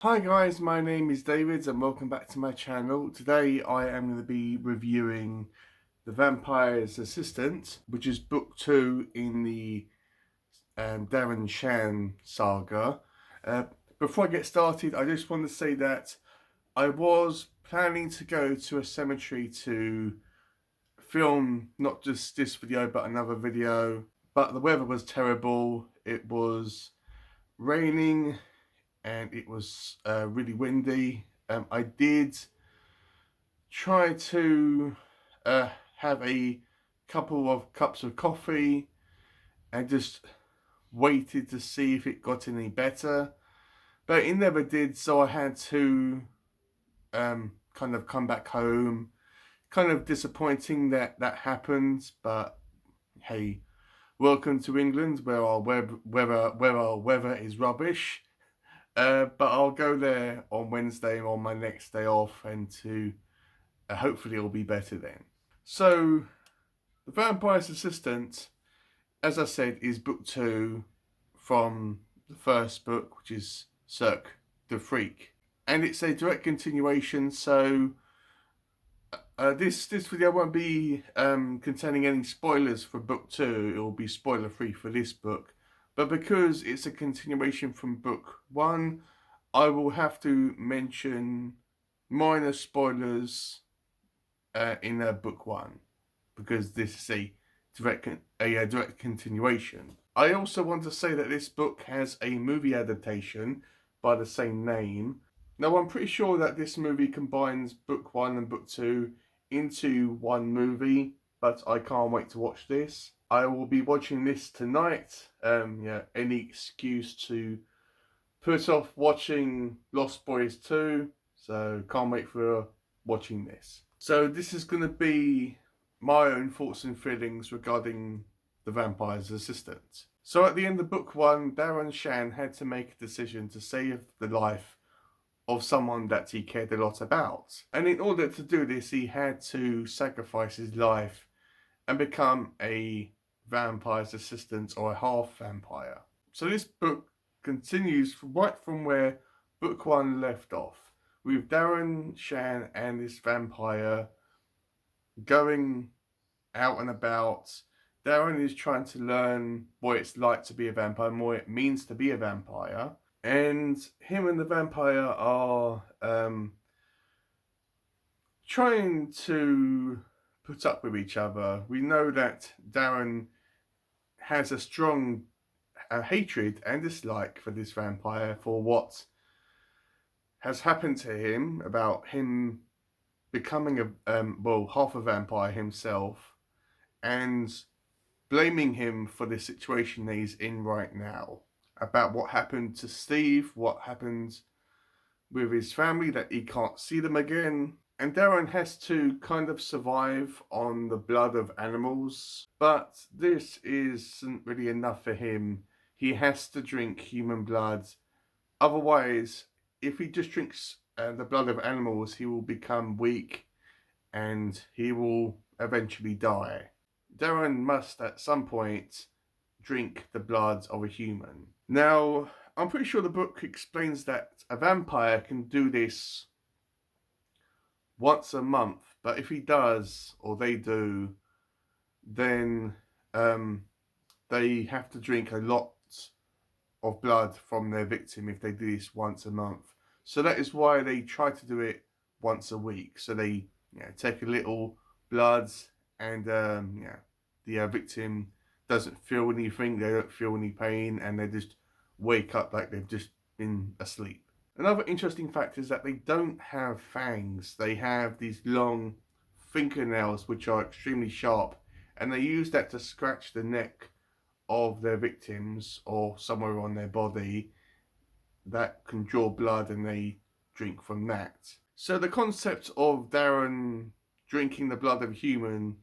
Hi guys, my name is David and welcome back to my channel. Today I am going to be reviewing The Vampire's Assistant, which is book 2 in the Darren Shan Saga. Uh, Before I get started, I just want to say that I was planning to go to a cemetery to film not just this video but another video, but the weather was terrible. It was raining and it was really windy. I did try to have a couple of cups of coffee and just waited to see if it got any better, but it never did, so I had to kind of come back home. Kind of disappointing that that happened, but hey, welcome to England where our weather is rubbish. But I'll go there on Wednesday on my next day off, and to hopefully it'll be better then. So, The Vampire's Assistant, as I said, is book 2 from the first book, which is Cirque the Freak, and it's a direct continuation. So, this video won't be containing any spoilers for book 2. It will be spoiler free for this book. But because it's a continuation from book 1, I will have to mention minor spoilers in book 1, because this is a direct continuation. I also want to say that this book has a movie adaptation by the same name. Now, I'm pretty sure that this movie combines book 1 and book 2 into one movie, but I can't wait to watch this. I will be watching this tonight. Any excuse to put off watching Lost Boys 2, so can't wait for watching this. So this is going to be my own thoughts and feelings regarding The Vampire's Assistant. So at the end of book 1, Darren Shan had to make a decision to save the life of someone that he cared a lot about. And in order to do this, he had to sacrifice his life and become a vampire's assistant, or a half vampire. So this book continues right from where book 1 left off, with Darren Shan and this vampire going out and about. Darren is trying to learn what it's like to be a vampire, and what it means to be a vampire. And him and the vampire are trying to put up with each other. We know that Darren has a strong hatred and dislike for this vampire, for what has happened to him, about him becoming half a vampire himself, and blaming him for the situation that he's in right now, about what happened to Steve, what happened with his family, that he can't see them again. And Darren has to kind of survive on the blood of animals, but this isn't really enough for him. He has to drink human blood. Otherwise, if he just drinks the blood of animals, he will become weak and he will eventually die. Darren must at some point drink the blood of a human. Now, I'm pretty sure the book explains that a vampire can do this once a month, but if he does, or they do, then they have to drink a lot of blood from their victim if they do this once a month. So that is why they try to do it once a week. So they take a little blood, and the victim doesn't feel anything, they don't feel any pain, and they just wake up like they've just been asleep. Another interesting fact is that they don't have fangs. They have these long fingernails which are extremely sharp, and they use that to scratch the neck of their victims or somewhere on their body that can draw blood, and they drink from that. So the concept of Darren drinking the blood of a human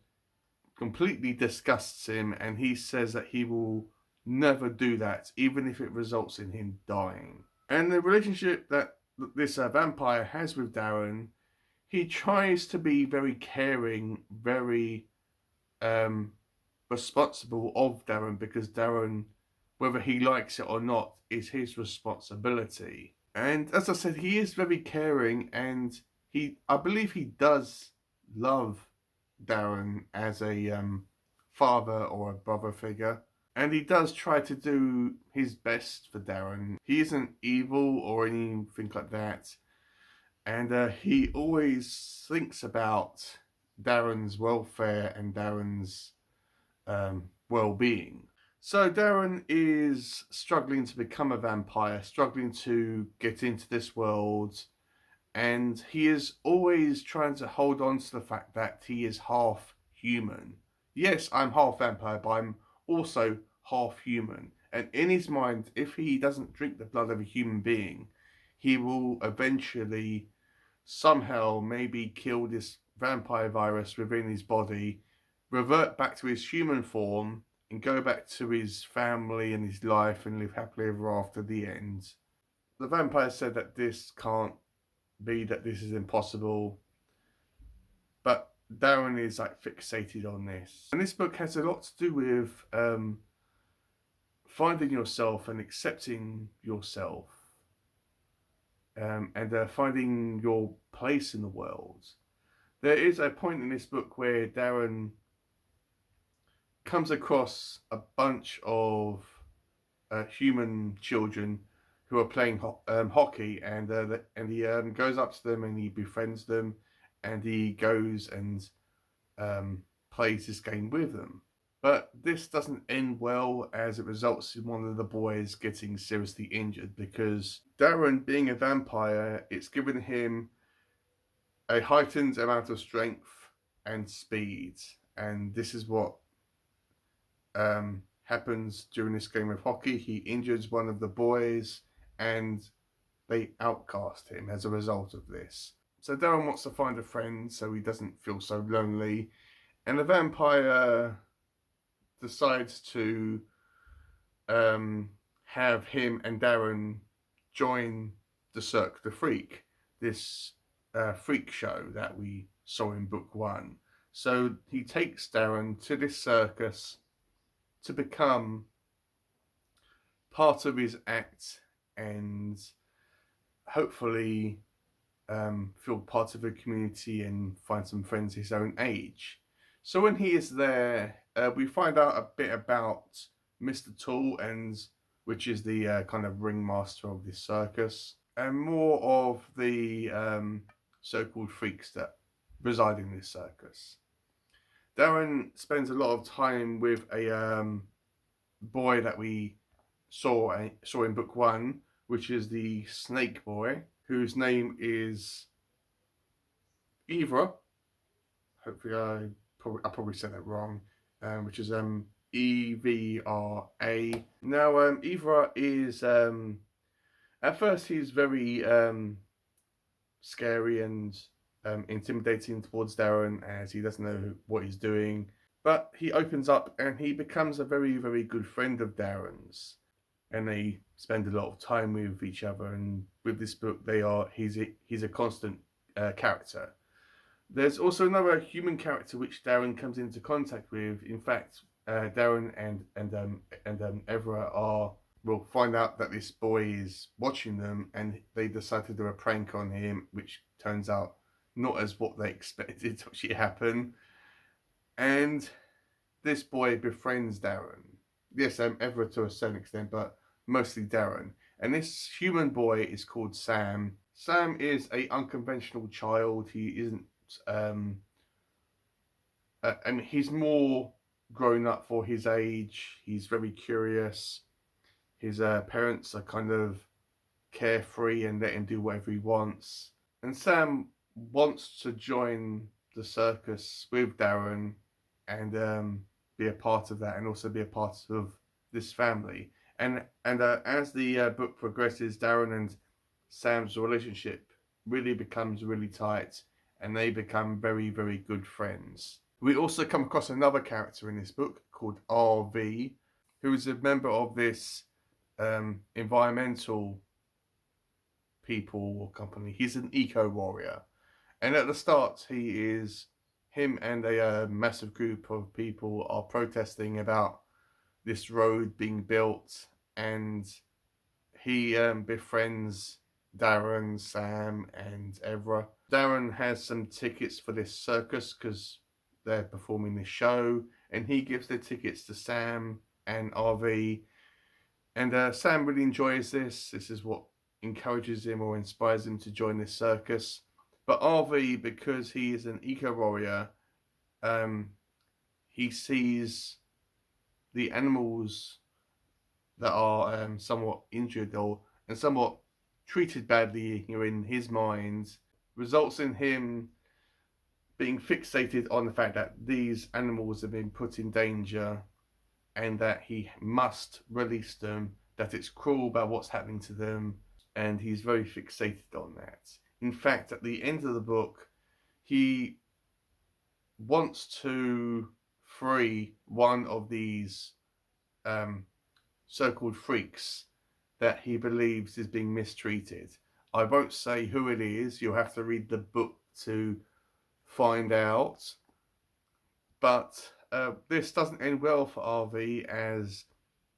completely disgusts him, and he says that he will never do that, even if it results in him dying. And the relationship that this vampire has with Darren, he tries to be very caring, very responsible of Darren, because Darren, whether he likes it or not, is his responsibility. And as I said, he is very caring, and I believe he does love Darren as a father or a brother figure. And he does try to do his best for Darren. He isn't evil or anything like that. And he always thinks about Darren's welfare and Darren's well-being. So Darren is struggling to become a vampire, struggling to get into this world, and he is always trying to hold on to the fact that he is half human. Yes, I'm half vampire, but I'm also half human. And in his mind, if he doesn't drink the blood of a human being, he will eventually, somehow, maybe kill this vampire virus within his body, revert back to his human form, and go back to his family and his life and live happily ever after the end. The vampire said that this can't be, that this is impossible, but Darren is like fixated on this. And this book has a lot to do with finding yourself and accepting yourself, and finding your place in the world. There is a point in this book where Darren comes across a bunch of human children who are playing hockey, and he goes up to them and he befriends them, and he goes and plays this game with them. But this doesn't end well, as it results in one of the boys getting seriously injured, because Darren, being a vampire, it's given him a heightened amount of strength and speed, and this is what happens during this game of hockey. He injures one of the boys, and they outcast him as a result of this. So Darren wants to find a friend so he doesn't feel so lonely, and the vampire decides to have him and Darren join the Cirque du Freak, this freak show that we saw in book 1. So he takes Darren to this circus to become part of his act and hopefully feel part of a community and find some friends his own age. So when he is there, we find out a bit about Mr. Tool, which is the kind of ringmaster of this circus, and more of the so-called freaks that reside in this circus. Darren spends a lot of time with a boy that we saw in book 1, which is the snake boy, whose name is Evra. Hopefully I probably said that wrong, which is Evra. Now Evra is at first he's very scary and intimidating towards Darren, as he doesn't know what he's doing. But he opens up and he becomes a very, very good friend of Darren's, and they spend a lot of time with each other. And with this book, he's a constant character. There's also another human character which Darren comes into contact with. In fact, Darren and Evra will find out that this boy is watching them, and they decide to do a prank on him, which turns out not as what they expected to actually happen. And this boy befriends Darren. Yes, Evra to a certain extent, but mostly Darren. And this human boy is called Sam. Sam is a unconventional child. He isn't, and he's more grown up for his age. He's very curious. His parents are kind of carefree and let him do whatever he wants. And Sam wants to join the circus with Darren and be a part of that, and also be a part of this family. And as the book progresses, Darren and Sam's relationship really becomes really tight, and they become very, very good friends. We also come across another character in this book called RV, who is a member of this environmental people or company. He's an eco warrior, and at the start him and a massive group of people are protesting about this road being built, and he befriends Darren, Sam and Evra. Darren has some tickets for this circus because they're performing this show, and he gives the tickets to Sam and RV. And Sam really enjoys this. This is what encourages him or inspires him to join this circus. But RV, because he is an eco-warrior, he sees the animals that are somewhat injured and somewhat treated badly, in his mind, results in him being fixated on the fact that these animals have been put in danger and that he must release them, that it's cruel about what's happening to them, and he's very fixated on that. In fact, at the end of the book, he wants to free one of these so-called freaks that he believes is being mistreated. I won't say who it is, you'll have to read the book to find out. But this doesn't end well for RV, as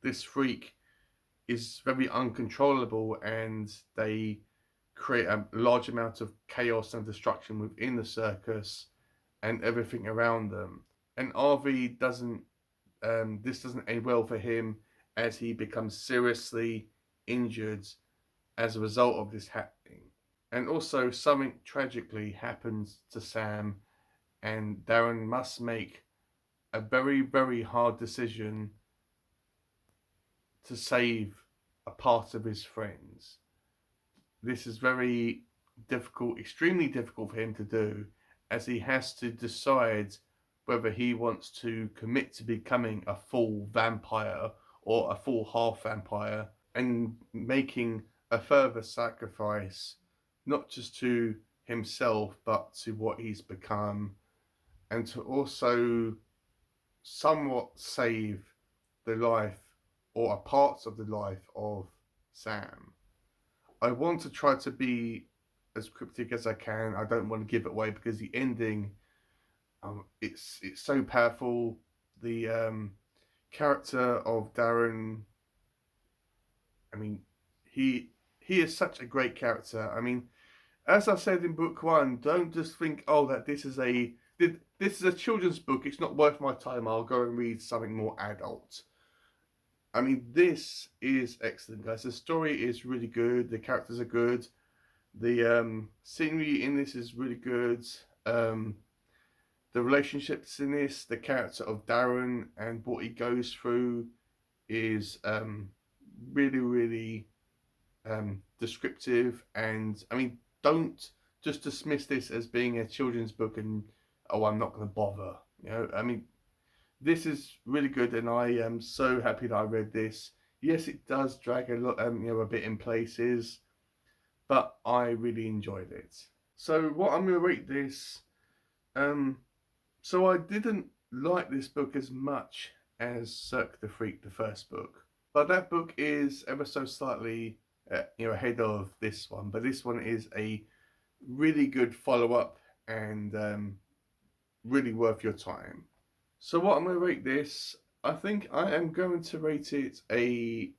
this freak is very uncontrollable and they create a large amount of chaos and destruction within the circus and everything around them. And RV doesn't, this doesn't end well for him, as he becomes seriously injured as a result of this happening. And also something tragically happens to Sam, and Darren must make a very, very hard decision to save a part of his friends. This is very difficult, extremely difficult for him to do, as he has to decide whether he wants to commit to becoming a full vampire or a full half vampire, and making a further sacrifice, not just to himself but to what he's become, and to also somewhat save the life or parts of the life of Sam. I want to try to be as cryptic as I can. I don't want to give it away because the ending, it's so powerful. The character of Darren, I mean, he is such a great character. I mean, as I said in book one, don't just think, oh, that this is a children's book, it's not worth my time, I'll go and read something more adult. I mean, this is excellent, guys. The story is really good, the characters are good, the scenery in this is really good, the relationships in this, the character of Darren and what he goes through is really, really descriptive. And I mean, don't just dismiss this as being a children's book and, oh, I'm not going to bother. I mean, this is really good, and I am so happy that I read this. Yes, it does drag a lot, a bit in places, but I really enjoyed it. So what I'm going to rate this, so I didn't like this book as much as Cirque the Freak, the first book, but that book is ever so slightly ahead of this one. But this one is a really good follow-up and really worth your time. So what I'm going to rate this, I think I am going to rate it a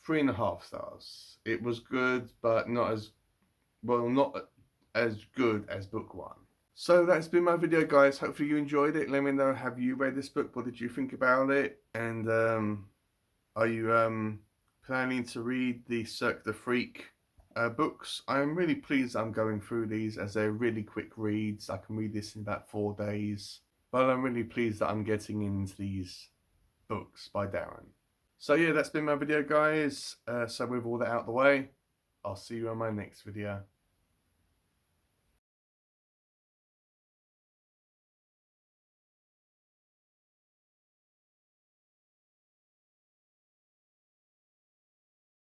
3.5 stars. It was good, but not as good as book one. So that's been my video, guys. Hopefully you enjoyed it. Let me know, have you read this book? What did you think about it? And are you planning to read the Cirque the Freak books? I'm really pleased I'm going through these, as they're really quick reads. I can read this in about 4 days. But I'm really pleased that I'm getting into these books by Darren. So yeah, that's been my video, guys. So with all that out of the way, I'll see you on my next video.